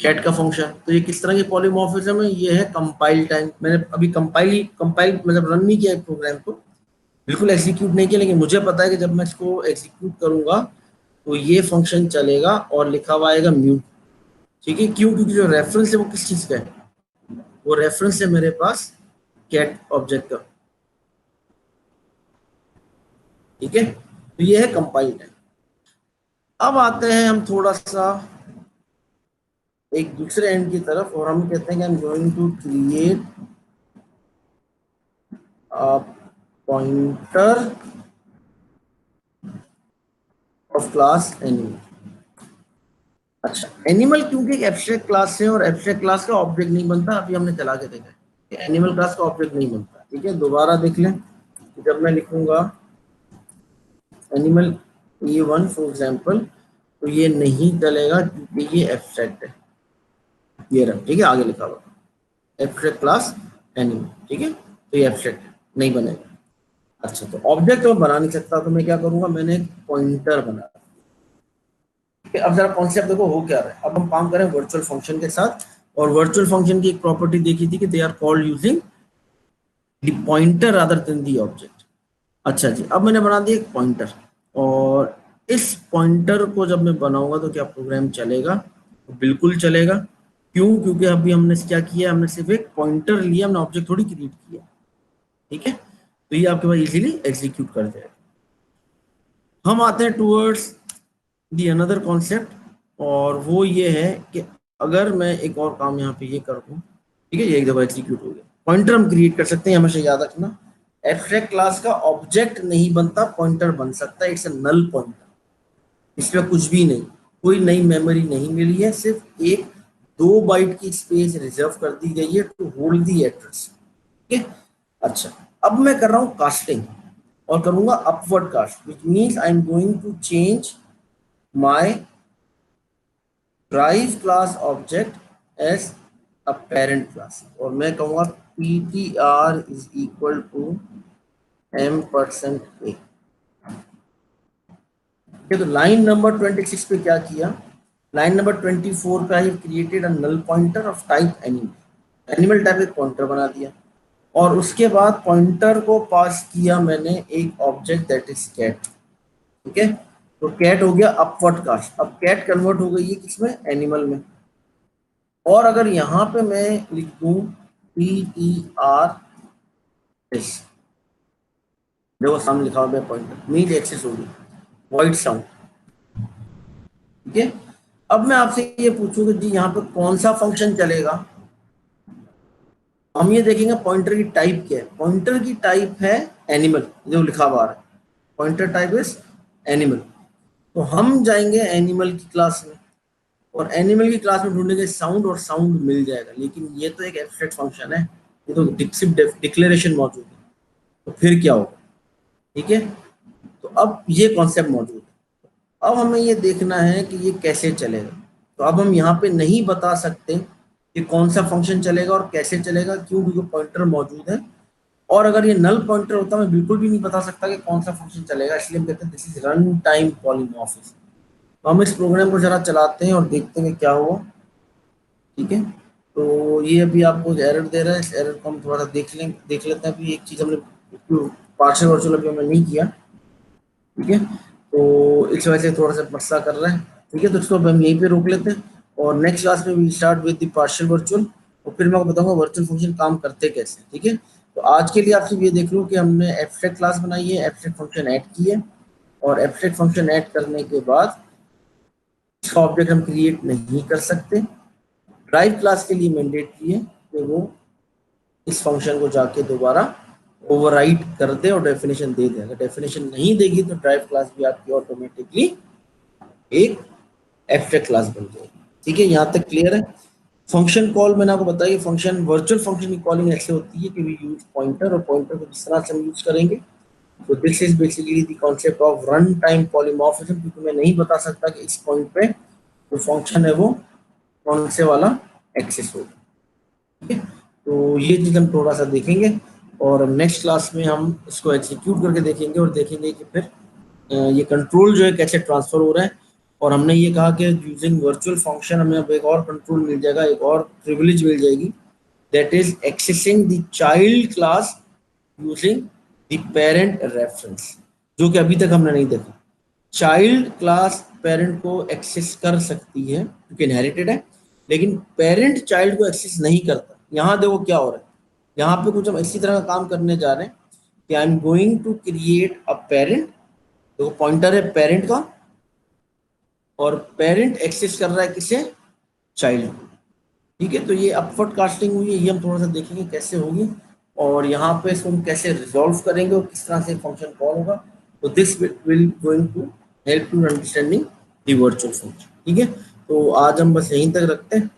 कैट का फंक्शन। तो ये किस तरह की पॉलीमॉर्फिज्म है? ये है कंपाइल टाइम। मैंने अभी कंपाइल मतलब रन नहीं किया प्रोग्राम को, बिल्कुल एग्जीक्यूट नहीं किया, लेकिन मुझे पता है कि जब मैं इसको एग्जीक्यूट करूंगा तो ये फंक्शन चलेगा और लिखा हुआ आएगा म्यूट। ठीक है, क्यों? क्योंकि जो रेफरेंस है वो किस चीज का है? वो रेफरेंस है मेरे पास कैट ऑब्जेक्ट का। ठीक है, तो ये है कंपाइल टाइम। अब आते हैं हम थोड़ा सा एक दूसरे एंड की तरफ और हम कहते हैं कि I am going to create a pointer of class animal. अच्छा, एनिमल क्योंकि एक एब्स्ट्रैक्ट क्लास है और एब्स्ट्रैक्ट क्लास का ऑब्जेक्ट नहीं बनता। अभी हमने चला के देखा है एनिमल क्लास का ऑब्जेक्ट नहीं बनता। ठीक है, दोबारा देख लें। जब मैं लिखूंगा एनिमल E1 फॉर एग्जांपल, तो ये नहीं चलेगा क्योंकि ये एब्स्ट्रैक्ट है। ये रहा, ठीक है, आगे लिखा हुआ एब्स्ट्रैक्ट क्लास एनिमल, ठीक है, तो ये एब्स्ट्रैक्ट नहीं बनेगा। अच्छा, तो ऑब्जेक्ट मैं बना नहीं सकता, तो मैं क्या करूंगा, मैंने एक पॉइंटर बना। अब जरा कॉन्सेप्ट देखो हो क्या रहा है। अब हम काम करें वर्चुअल फंक्शन के साथ, और वर्चुअल फंक्शन की एक प्रॉपर्टी देखी थी कि they are called using the pointer rather than the object. अच्छा जी, अब मैंने बना दिया एक पॉइंटर, और इस पॉइंटर को जब मैं बनाऊंगा तो क्या प्रोग्राम चलेगा? तो बिल्कुल चलेगा। क्यों? क्योंकि अभी हमने क्या किया, हमने सिर्फ एक पॉइंटर लिया, हमने ऑब्जेक्ट थोड़ी क्रिएट किया, ठीक है, तो ये आपके पास इजीली एग्जीक्यूट कर जाएगा। हम आते हैं टूवर्ड्स दी अनदर कॉन्सेप्ट, और वो ये है कि अगर मैं एक और काम यहाँ पे ये कर दूँ, ठीक है, ये एक दफा एग्जीक्यूट हो गया। पॉइंटर हम क्रिएट कर सकते हैं, हमेशा याद रखना, एब्स्ट्रैक्ट क्लास का ऑब्जेक्ट नहीं बनता, पॉइंटर बन सकता है। इट्स अ नल पॉइंटर, इसमें कुछ भी नहीं, कोई नई मेमोरी नहीं मिली है, सिर्फ एक 2 बाइट की स्पेस रिजर्व कर दी गई है टू होल्ड दी एड्रेस, ठीक है। अच्छा, अब मैं कर रहा हूँ कास्टिंग, और करूंगा upward cast, which means I am going to change my derived class object as a parent class, और मैं कहूंगा ptr is equal to m%a। तो लाइन नंबर 26 पे क्या किया, लाइन नंबर 24 पे I created a null pointer of type animal, animal type एक pointer बना दिया, और उसके बाद पॉइंटर को पास किया मैंने एक ऑब्जेक्ट दैट इज कैट, ठीक है। तो कैट हो गया अपवर्ड कास्ट। अब कैट कन्वर्ट हो गई है किसमें? एनिमल में। और अगर यहाँ पे मैं लिख दूं ptr एस, देखो सामने लिखा हुआ है पॉइंटर, मीन एक्सेस होगी वॉइड साउंड, ठीक है। अब मैं आपसे ये पूछूंगा जी यहाँ पे कौन सा फंक्शन चलेगा, हम ये देखेंगे पॉइंटर की टाइप क्या है। पॉइंटर की टाइप है एनिमल, जो लिखा हुआ है, पॉइंटर टाइप इज एनिमल। तो हम जाएंगे एनिमल की क्लास में, और एनिमल की क्लास में ढूंढेंगे साउंड, और साउंड मिल जाएगा। लेकिन ये तो एक एब्स्ट्रैक्ट फंक्शन है, ये तो डिक्लेरेशन मौजूद है, तो फिर क्या होगा, ठीक है। तो अब ये कॉन्सेप्ट मौजूद है, अब हमें ये देखना है कि ये कैसे चलेगा। तो अब हम यहाँ पे नहीं बता सकते कि कौन सा फंक्शन चलेगा और कैसे चलेगा, क्यों? क्योंकि पॉइंटर मौजूद है, और अगर ये नल पॉइंटर होता मैं बिल्कुल भी नहीं बता सकता कि कौन सा फंक्शन चलेगा, इसलिए हम कहते हैं this is run time polymorphism. तो हम इस प्रोग्राम को जरा चलाते हैं और देखते हैं क्या हुआ, ठीक है। तो ये अभी आपको एरर दे रहा है, इस एरर को हम थोड़ा सा देख लेते हैं। अभी एक चीज़ हमने पार्शियल वर्चुअल अभी हमने नहीं किया, ठीक है, तो इस वजह से थोड़ा सा मसला कर रहा है, ठीक है। तो इसको हम यहीं पे रोक लेते हैं, और नेक्स्ट क्लास में we start with the partial virtual, और फिर मैं आपको बताऊंगा वर्चुअल फंक्शन काम करते कैसे, ठीक है। तो आज के लिए आप सिर्फ ये देख लो कि हमने एब्स्ट्रैक्ट क्लास बनाई है, एब्स्ट्रैक्ट फंक्शन ऐड की है, और एब्स्ट्रैक्ट फंक्शन ऐड करने के बाद इसका ऑब्जेक्ट हम क्रिएट नहीं कर सकते। ड्राइव क्लास के लिए मैंडेटरी है कि वो इस फंक्शन को जाके दोबारा ओवरराइड कर दे और डेफिनेशन दे दे। अगर डेफिनेशन नहीं देगी तो ड्राइव क्लास भी आपकी ऑटोमेटिकली एक एब्स्ट्रैक्ट क्लास बन जाएगी, ठीक है। यहाँ तक क्लियर है? फंक्शन कॉल मैंने आपको बताया, फंक्शन वर्चुअल फंक्शन की कॉलिंग ऐसे होती है कि वी यूज पॉइंटर, और पॉइंटर को जिस तरह से हम यूज करेंगे, तो this is basically the concept of run time polymorphism. क्योंकि मैं नहीं बता सकता कि इस पॉइंट पे जो फंक्शन है वो कौन से वाला एक्सेस होगा, ठीक है। तो ये चीज़ हम थोड़ा सा देखेंगे, और नेक्स्ट क्लास में हम इसको एग्जीक्यूट करके देखेंगे, और देखेंगे कि फिर ये कंट्रोल जो है कैसे ट्रांसफर हो रहा है। और हमने ये कहा कि यूजिंग वर्चुअल फंक्शन हमें अब एक और कंट्रोल मिल जाएगा, एक और प्रिविलेज मिल जाएगी, that is accessing the child class using the parent reference, जो कि अभी तक हमने नहीं देखा। चाइल्ड क्लास पेरेंट को एक्सेस कर सकती है क्योंकि इनहेरिटेड है, लेकिन पेरेंट चाइल्ड को एक्सेस नहीं करता। यहाँ देखो क्या हो रहा है, यहाँ पे कुछ हम इसी तरह का काम करने जा रहे हैं कि I am going to create a parent, देखो पॉइंटर है पेरेंट का, और पेरेंट एक्सेस कर रहा है किसे? चाइल्ड को, ठीक है। तो ये अपवर्ड कास्टिंग हुई है, ये हम थोड़ा सा देखेंगे कैसे होगी, और यहाँ पे इसको हम कैसे रिजॉल्व करेंगे और किस तरह से फंक्शन कॉल होगा। तो this will going to help to understanding the virtual function, ठीक है। तो आज हम बस यहीं तक रखते हैं,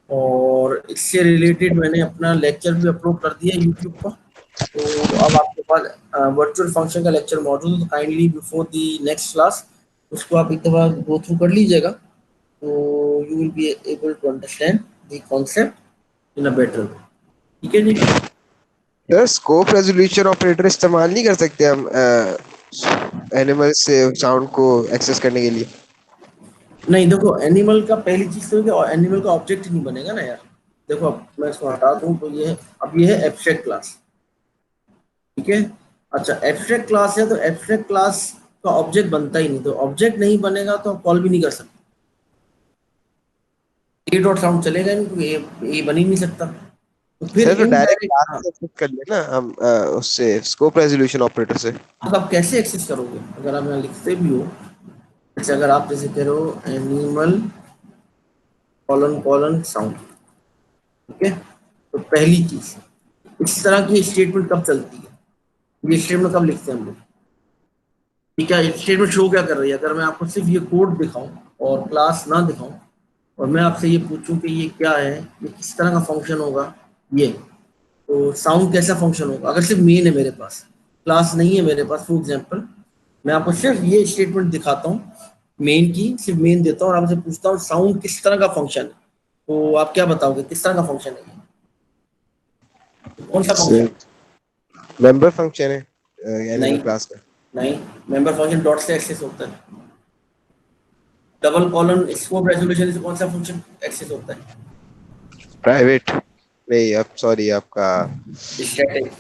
और इससे रिलेटेड मैंने अपना लेक्चर भी अपलोड कर दिया यूट्यूब पर। तो अब आपके पास वर्चुअल फंक्शन का लेक्चर मौजूद है, तो kindly before the next class उसको आप एक दफा गो थ्रू कर लीजिएगा, तो you will be able to understand the concept in a better way. ठीक है जी। सर स्कोप रेजोल्यूशन ऑपरेटर इस्तेमाल नहीं कर सकते हम एनिमल से साउंड को एक्सेस करने के लिए? नहीं देखो, एनिमल का पहली चीज तो है कि एनिमल का ऑब्जेक्ट नहीं बनेगा ना यार। देखो अब मैं इसको हटा दूं तो ये है एब्स्ट्रैक्ट क्लास। ठीक है। अच्छा, एब्स्ट्रैक्ट क्लास है तो एब्स्ट्रैक्ट क्लास का ऑब्जेक्ट बनता ही नहीं, तो ऑब्जेक्ट नहीं बनेगा तो कॉल भी नहीं कर सकते। ए डॉट साउंड चलेगा नहीं क्योंकि ये बन ही नहीं सकता। तो फिर सर तो डायरेक्ट इनडायरेक्ट, क्लास से एक्सेस कर लेना हम उससे स्कोप रेजोल्यूशन ऑपरेटर से। आप कैसे एक्सेस करोगे अगर आप यहाँ लिखते भी हो? जैसे अगर आप जैसे कह रहे हो एनिमल कॉलन कॉलन साउंड, ठीक है, तो पहली चीज, इस तरह की स्टेटमेंट कब चलती है, ये स्टेटमेंट कब लिखते हैं हम लोग? ठीक है, स्टेटमेंट शो क्या कर रही है? अगर मैं आपको सिर्फ ये कोड दिखाऊं और क्लास ना दिखाऊं और मैं आपसे ये पूछूं कि ये क्या है, ये किस तरह का फंक्शन होगा, ये तो साउंड कैसा फंक्शन होगा? अगर सिर्फ मेन है मेरे पास, क्लास नहीं है मेरे पास, फॉर एग्जांपल मैं आपको सिर्फ ये स्टेटमेंट दिखाता हूँ, मेन की सिर्फ मेन देता हूँ और आपसे पूछता हूँ साउंड किस तरह का फंक्शन है, तो आप क्या बताओगे किस तरह का फंक्शन है ये? कौन सा फंक्शन? मेंबर फंक्शन है एनिमल नहीं क्लास का। नहीं, मेंबर फंक्शन डॉट से एक्सेस होता है। डबल कॉलन स्कोप रेजोल्यूशन से कौन सा फंक्शन एक्सेस होता है? प्राइवेट नहीं, अब सॉरी आपका स्टैटिक।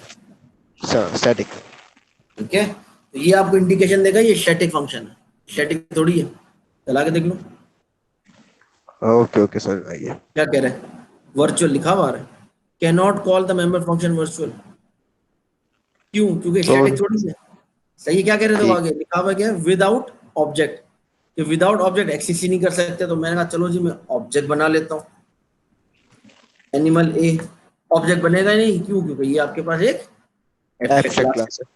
स्टैटिक। ठीक है, तो ये आपको इंडिकेशन देगा ये स्टैटिक फंक्शन है, स्टैटिक थोड़ी है। चला के देख लो ओके ओके सर आइए। क्या कह रहे हैं। वर्चुअल लिखा हुआ है, can not call the member function virtual. क्यों? क्योंकि तो स्टैटिक थोड़ी है। सही है, क्या कह रहे थे वो ठीक। आगे लिखा हुआ क्या है? विदाउट ऑब्जेक्ट, कि विदाउट ऑब्जेक्ट एक्सेस ही नहीं कर सकते, तो मैंने कहा चलो जी मैं ऑब्जेक्ट बना लेता हूँ। एनिमल ए ऑब्जेक्ट बनेगा ही नहीं, क्यों? क्योंकि ये आपके पास एक एब्स्ट्रैक्ट एब्स्ट्रैक्ट क्लास क्लास है।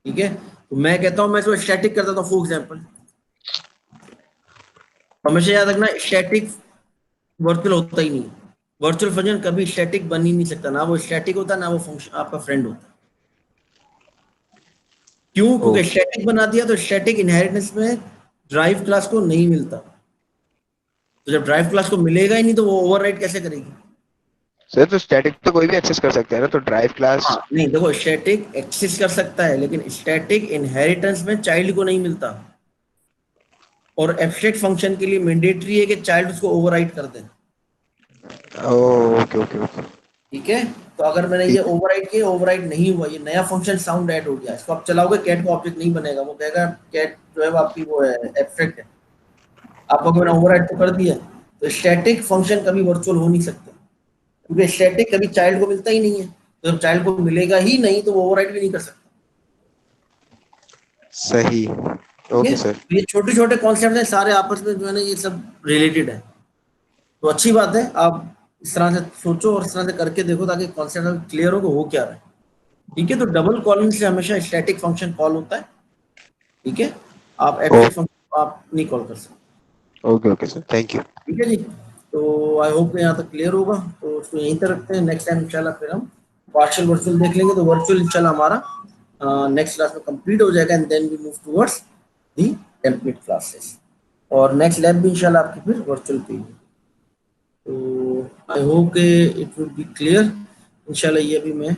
ठीक है, तो मैं कहता हूँ मैं इसको स्टैटिक कर देता हूँ फॉर एग्जाम्पल। हमेशा याद रखना, स्टैटिक वर्चुअल होता ही नहीं। वर्चुअल फंक्शन कभी स्टैटिक बन ही नहीं सकता, ना वो स्टैटिक होता ना वो फंक्शन आपका फ्रेंड होता। क्यों? है। क्योंकि स्टैटिक बना दिया तो स्टैटिक इनहेरिटेंस में ड्राइव क्लास को नहीं मिलता, तो जब ड्राइव क्लास को मिलेगा ही नहीं तो वो ओवरराइड कैसे करेगी? सर तो स्टैटिक तो कोई भी एक्सेस कर सकता है ना, तो ड्राइव क्लास। हाँ नहीं, देखो स्टैटिक एक्सेस कर सकता है लेकिन स्टैटिक इनहेरिटेंस में चाइल्ड को नहीं मिलता, और एब्स्ट्रैक्ट फंक्शन के लिए मैंडेटरी है कि चाइल्ड उसको ओवरराइड कर दे। Okay okay okay. ठीक है, तो अगर मैंने ये ओवरराइड किया, ओवरराइड नहीं हुआ, ये नया फंक्शन साउंड ऐड हो गया, इसको आप चलाओगे कैट का ऑब्जेक्ट नहीं बनेगा, वो कहेगा कैट जो है वो आपकी वो है एब्स्ट्रैक्ट है। आपको मैंने ओवरराइड तो कर दिया, तो स्टैटिक फंक्शन कभी वर्चुअल हो नहीं सकते क्योंकि स्टैटिक कभी चाइल्ड को मिलता ही नहीं है, तो जब चाइल्ड को मिलेगा ही नहीं तो वो ओवरराइड भी नहीं कर सकता। सही। ठीक है, ओके सर। तो ये छोटे छोटे कॉन्सेप्ट हैं, सारे आपस में जो है ना ये सब रिलेटेड है, तो अच्छी बात है आप इस तरह से सोचो और इस तरह से करके देखो ताकि कॉन्सेप्ट क्लियर हो कि हो क्या रहा है। ठीक है, तो डबल कॉलिंग से हमेशा स्टैटिक फंक्शन कॉल होता है। ठीक है, आप एब्स्ट्रैक्ट फंक्शन आप नहीं कॉल कर सकते। Okay okay sir thank you. ठीक है जी, तो आई होप यहाँ तक क्लियर होगा, तो उसको यहीं तक रखते हैं। नेक्स्ट टाइम इंशाल्लाह फिर हम पार्शियल वर्चुअल देख लेंगे, तो वर्चुअल इंशाल्लाह हमारा नेक्स्ट क्लास में कंप्लीट हो जाएगा and then we move towards the template classes, और नेक्स्ट लैब भी इंशाल्लाह आपकी फिर वर्चुअल पे ही। तो आई होप के इट विल बी क्लियर इंशाल्लाह। ये भी मैं